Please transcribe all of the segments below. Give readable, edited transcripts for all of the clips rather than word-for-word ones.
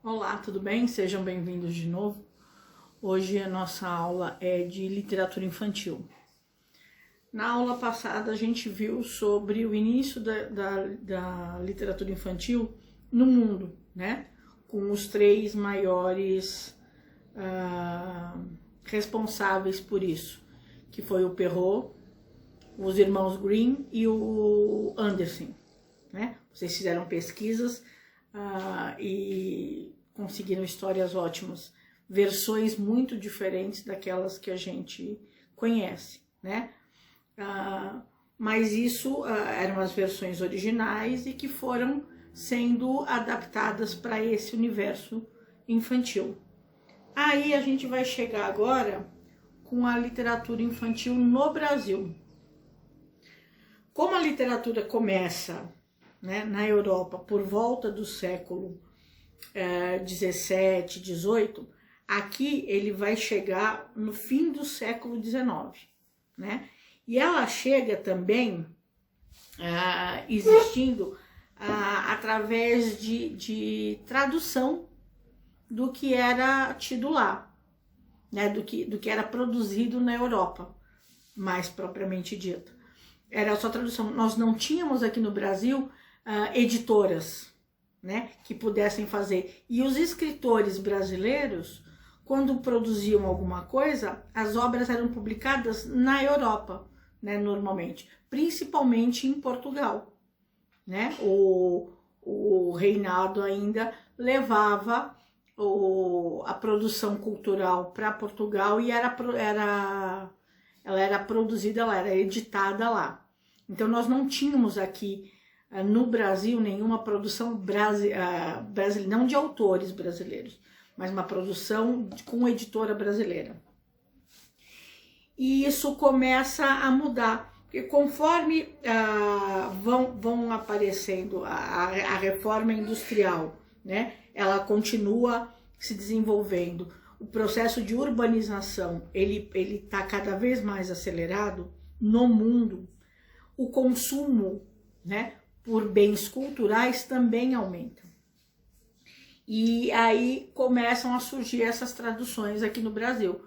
Olá, tudo bem? Sejam bem-vindos de novo. Hoje a nossa aula é de literatura infantil. Na aula passada a gente viu sobre o início da literatura infantil no mundo, né? Com os três maiores responsáveis por isso, que foi o Perrault, os irmãos Grimm e o Andersen, né? Vocês fizeram pesquisas e conseguiram histórias ótimas, versões muito diferentes daquelas que a gente conhece, né? Mas isso eram as versões originais e que foram sendo adaptadas para esse universo infantil. Aí a gente vai chegar agora com a literatura infantil no Brasil. Como a literatura começa, né, na Europa por volta do século 17, 18, aqui ele vai chegar no fim do século 19, né? E ela chega também existindo através de tradução do que era tido lá, né? Do que era produzido na Europa, mais propriamente dito. Era só tradução. Nós não tínhamos aqui no Brasil editoras, né, que pudessem fazer. E os escritores brasileiros, quando produziam alguma coisa, as obras eram publicadas na Europa, né, normalmente, principalmente em Portugal, né? O reinado ainda levava a produção cultural para Portugal e ela era produzida, ela era editada lá. Então nós não tínhamos aqui no Brasil nenhuma produção brasileira, não de autores brasileiros, mas uma produção com editora brasileira. E isso começa a mudar, porque conforme vão aparecendo a reforma industrial, né, ela continua se desenvolvendo, o processo de urbanização ele está cada vez mais acelerado no mundo, o consumo, né, por bens culturais também aumenta. E aí começam a surgir essas traduções aqui no Brasil.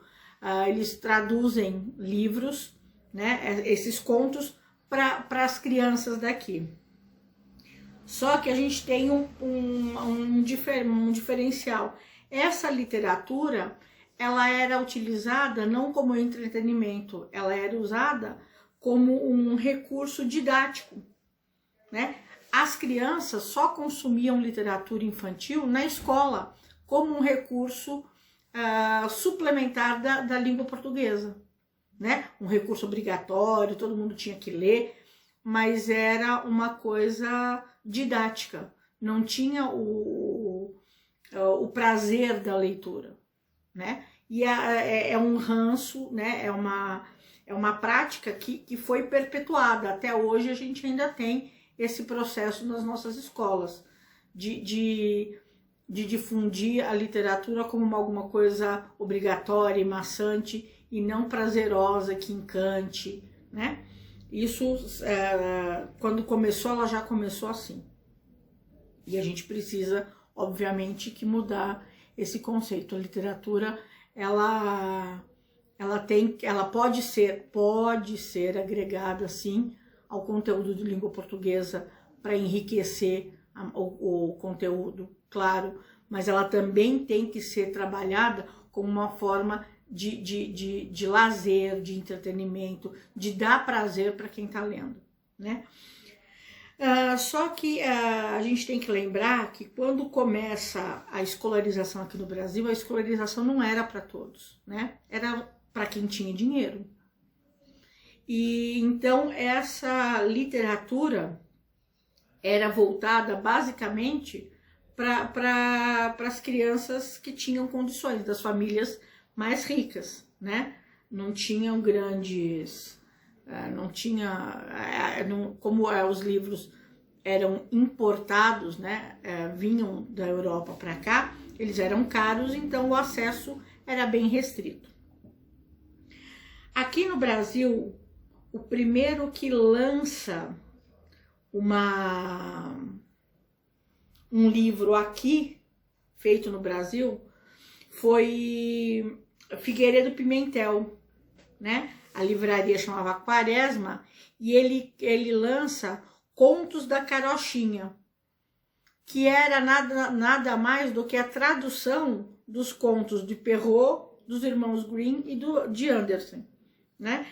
Eles traduzem livros, né, esses contos para as crianças daqui. Só que a gente tem um diferencial. Essa literatura, ela era utilizada não como entretenimento, ela era usada como um recurso didático, né? As crianças só consumiam literatura infantil na escola como um recurso suplementar da língua portuguesa, né? Um recurso obrigatório, todo mundo tinha que ler, mas era uma coisa didática, não tinha o prazer da leitura, né? E é um ranço, né? É uma prática que foi perpetuada. Até hoje a gente ainda tem esse processo nas nossas escolas, de difundir a literatura como alguma coisa obrigatória e maçante e não prazerosa, que encante, né? Isso, quando começou, ela já começou assim. E a gente precisa, obviamente, que mudar esse conceito. A literatura, ela pode ser agregada, sim, ao conteúdo de língua portuguesa para enriquecer o conteúdo, claro, mas ela também tem que ser trabalhada como uma forma de lazer, de entretenimento, de dar prazer para quem está lendo, né? Só que a gente tem que lembrar que quando começa a escolarização aqui no Brasil, a escolarização não era para todos, né? Era para quem tinha dinheiro. E então essa literatura era voltada basicamente para as crianças que tinham condições, das famílias mais ricas, né? Não tinham grandes, como os livros eram importados, né? Vinham da Europa para cá, eles eram caros, então o acesso era bem restrito. Aqui no Brasil, o primeiro que lança um livro aqui feito no Brasil foi Figueiredo Pimentel, né? A livraria chamava Quaresma e ele lança Contos da Carochinha, que era nada mais do que a tradução dos contos de Perrault, dos irmãos Grimm e de Andersen, né?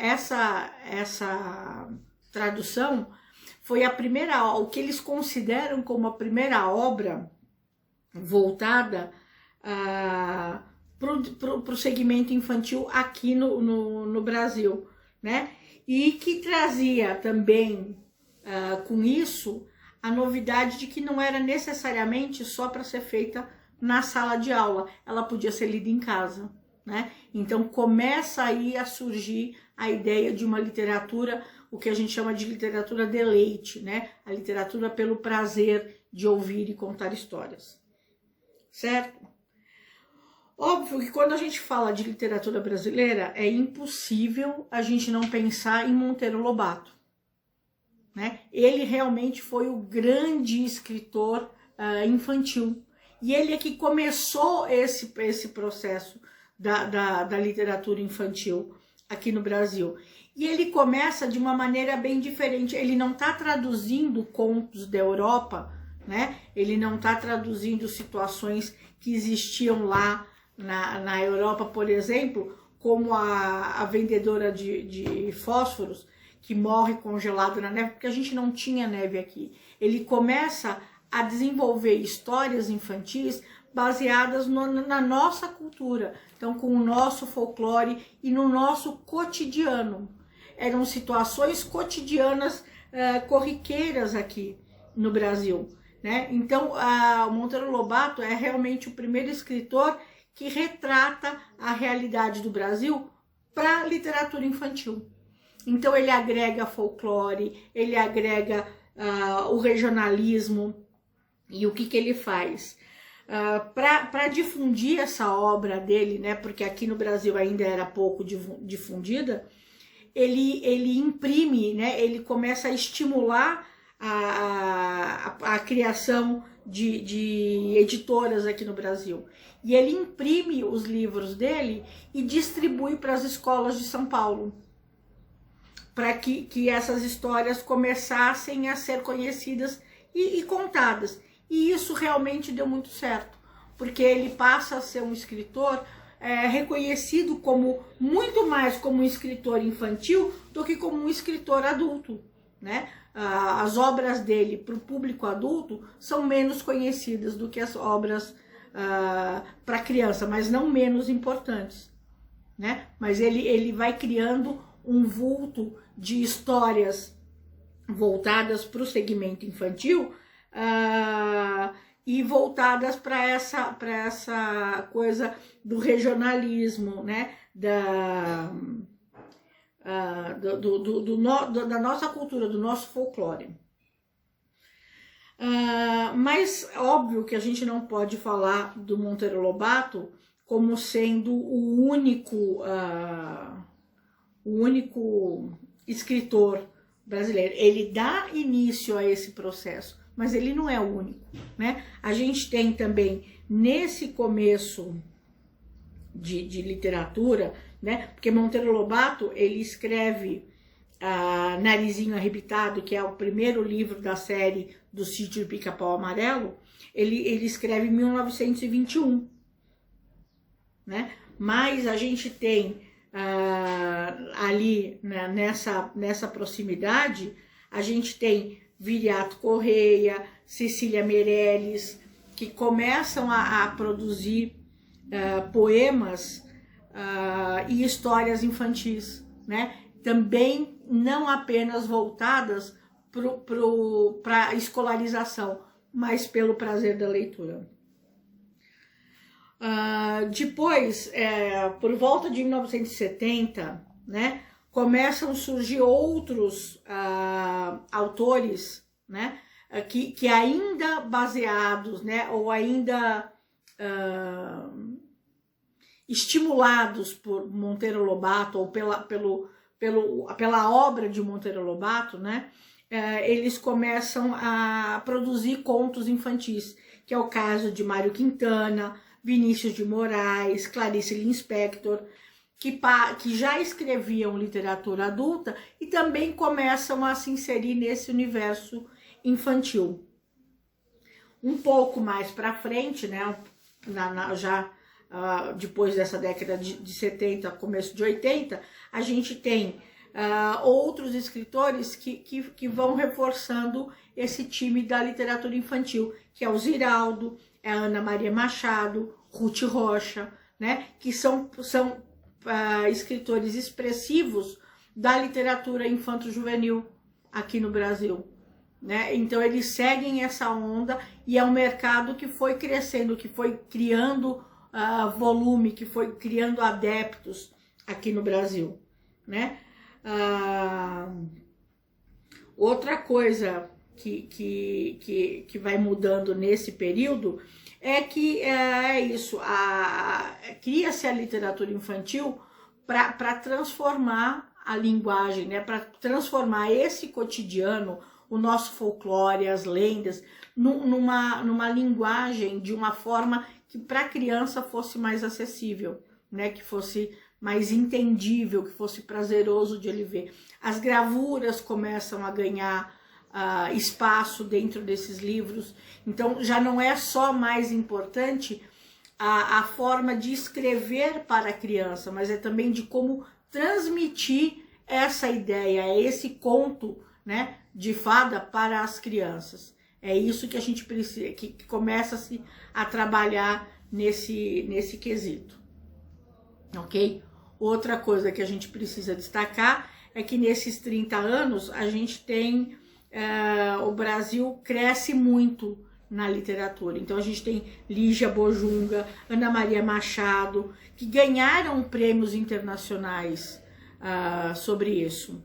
Essa tradução foi a primeira, o que eles consideram como a primeira obra voltada para o segmento infantil aqui no Brasil, né? E que trazia também com isso a novidade de que não era necessariamente só para ser feita na sala de aula, ela podia ser lida em casa, né? Então começa aí a surgir a ideia de uma literatura, o que a gente chama de literatura deleite, né? A literatura pelo prazer de ouvir e contar histórias, certo? Óbvio que quando a gente fala de literatura brasileira, é impossível a gente não pensar em Monteiro Lobato, né? Ele realmente foi o grande escritor infantil. E ele é que começou esse processo da literatura infantil aqui no Brasil. E ele começa de uma maneira bem diferente. Ele não está traduzindo contos da Europa, né? Ele não está traduzindo situações que existiam lá na Europa, por exemplo, como a vendedora de fósforos, que morre congelado na neve, porque a gente não tinha neve aqui. Ele começa a desenvolver histórias infantis baseadas na nossa cultura, então com o nosso folclore e no nosso cotidiano. Eram situações cotidianas corriqueiras aqui no Brasil, né? Então, o Monteiro Lobato é realmente o primeiro escritor que retrata a realidade do Brasil para a literatura infantil. Então ele agrega folclore, ele agrega o regionalismo. E o que ele faz? Para difundir essa obra dele, né, porque aqui no Brasil ainda era pouco difundida, ele imprime, né, ele começa a estimular a criação de editoras aqui no Brasil. E ele imprime os livros dele e distribui para as escolas de São Paulo, para que essas histórias começassem a ser conhecidas e contadas. E isso realmente deu muito certo, porque ele passa a ser um escritor reconhecido como muito mais como um escritor infantil do que como um escritor adulto, né? As obras dele para o público adulto são menos conhecidas do que as obras para criança, mas não menos importantes, né? Mas ele vai criando um vulto de histórias voltadas para o segmento infantil e voltadas para essa coisa do regionalismo, né? Da nossa cultura, do nosso folclore. Mas óbvio que a gente não pode falar do Monteiro Lobato como sendo o único escritor brasileiro. Ele dá início a esse processo, mas ele não é o único, né? A gente tem também, nesse começo de literatura, né? Porque Monteiro Lobato, ele escreve Narizinho Arrebitado, que é o primeiro livro da série do Sítio do Pica-Pau Amarelo, ele escreve em 1921, né? Mas a gente tem ali, né, nessa proximidade, a gente tem Viriato Correia, Cecília Meirelles, que começam a produzir poemas e histórias infantis, né? Também não apenas voltadas para a escolarização, mas pelo prazer da leitura. Depois, por volta de 1970, né, começam a surgir outros autores, né, que ainda baseados, né, ou ainda estimulados por Monteiro Lobato ou pela obra de Monteiro Lobato, né, eles começam a produzir contos infantis, que é o caso de Mário Quintana, Vinícius de Moraes, Clarice Lispector, que já escreviam literatura adulta e também começam a se inserir nesse universo infantil. Um pouco mais para frente, né, depois dessa década de 70, começo de 80, a gente tem outros escritores que vão reforçando esse time da literatura infantil, que é o Ziraldo, é a Ana Maria Machado, Ruth Rocha, né, que são escritores expressivos da literatura infanto-juvenil aqui no Brasil. Né? Então eles seguem essa onda e é um mercado que foi crescendo, que foi criando volume, que foi criando adeptos aqui no Brasil. Né? Outra coisa que vai mudando nesse período é que cria-se a literatura infantil para transformar a linguagem, né? Para transformar esse cotidiano, o nosso folclore, as lendas, numa linguagem de uma forma que para a criança fosse mais acessível, né? Que fosse mais entendível, que fosse prazeroso de ele ver. As gravuras começam a ganhar espaço dentro desses livros, então já não é só mais importante a forma de escrever para a criança, mas é também de como transmitir essa ideia, esse conto, né, de fada para as crianças. É isso que a gente precisa, que começa-se a trabalhar nesse quesito, ok? Outra coisa que a gente precisa destacar é que nesses 30 anos a gente tem, o Brasil cresce muito na literatura. Então a gente tem Lígia Bojunga, Ana Maria Machado, que ganharam prêmios internacionais sobre isso.